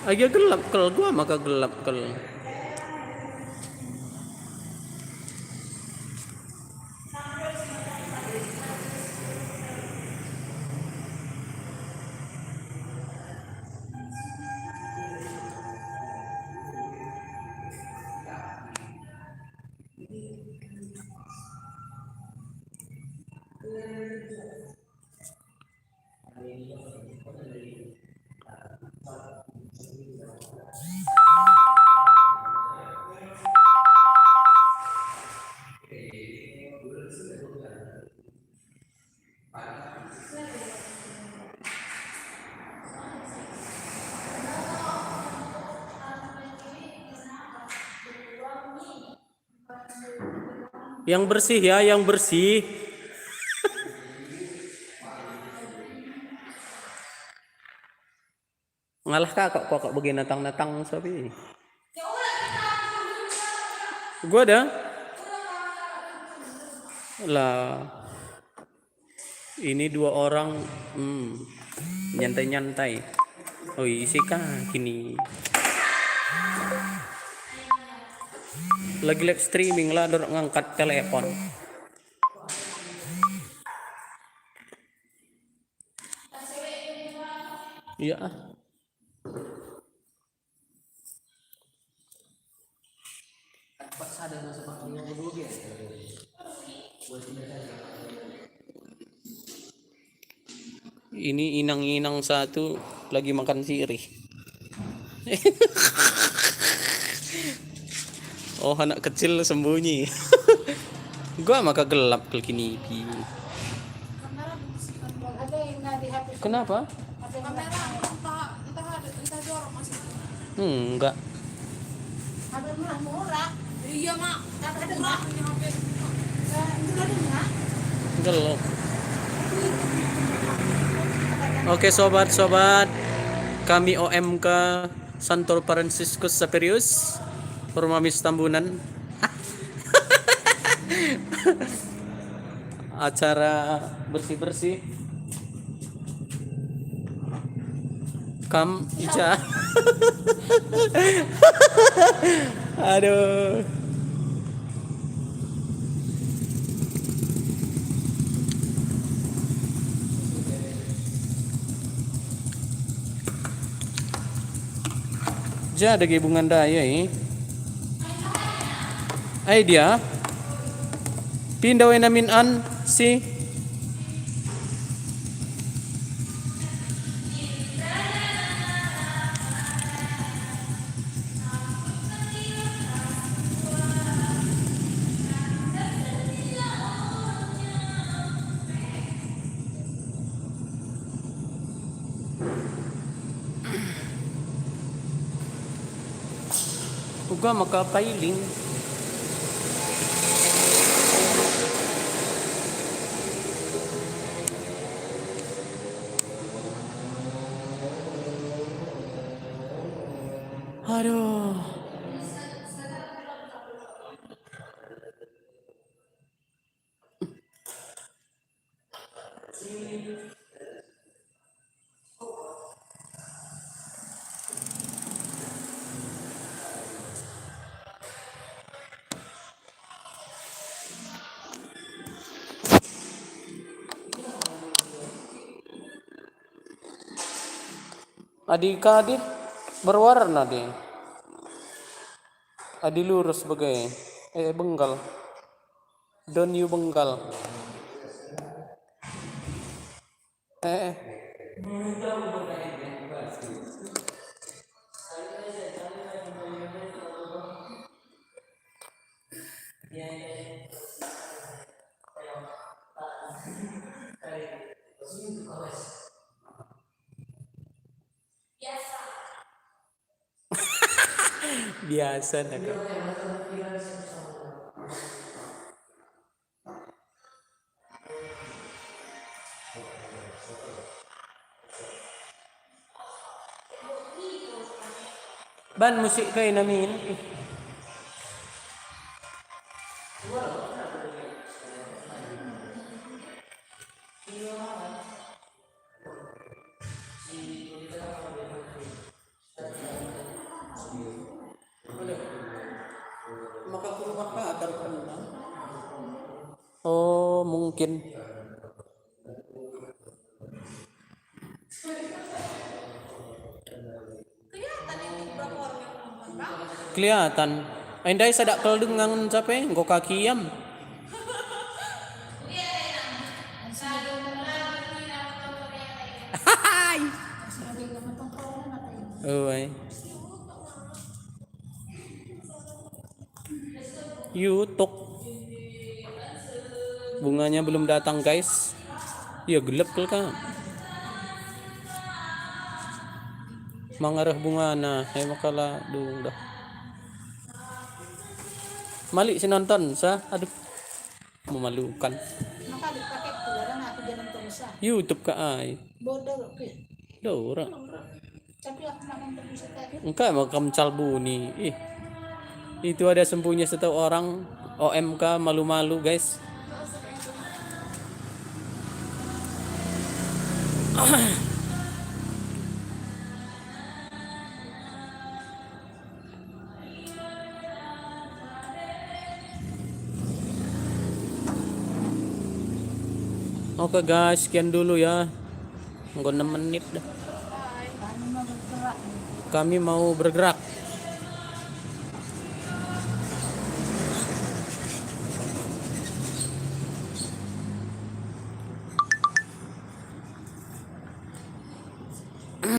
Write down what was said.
Agak gelap kel gua maka gelap kel. Yang bersih ya, yang bersih. Ngalah kok begini natang-natang sapi. Gua ada. Lah. Ini dua orang nyantai-nyantai. Oh isi kah kini. Lagi live streaming lah, dorong ngangkat telepon. Iya. Ini inang-inang satu lagi makan sirih. Oh anak kecil sembunyi. Gua maka gelap ke kini. Kenapa? Kamera entah jorok masih. Enggak. Ada murah. Iya mak, ada murah. Itu ada murah. Gelap. Oke sobat-sobat, kami OMK Santo Franciscus Saperius Permamis Tambunan. Acara bersih-bersih. Kam Ica. Aduh. Jadi gabungan daya ini. Ay dia. Pindawin namin an si uga makapailing. Aduh. Adik-adik berwarna deh. Adi lurus bagai benggal. Don you benggal. Biasa nak. Ban musik kayak namin. mungkin. Kelihatan ini berapa orang yang nonton, Bang? Kelihatan. Andai sadak kel dengan capek, nggo kakiam. Hai. Oi. YouTube. Bunganya belum datang, guys. Iya gelap kan. Mangarah bunga na, makala dung dah. Malik si nonton sa, aduh, memalukan. Maka dipakai keluaran aku jangan terus ah. YouTube ka ay. Bodoh oke. Dora. Tapi aku nggak nonton bisa tadi. Engkau makam calbuni. Itu ada sembunyi satu orang OMK malu-malu, guys. Oke guys, sekian dulu ya. Nggak 6 menit dah. Kami mau bergerak. Kami mau bergerak.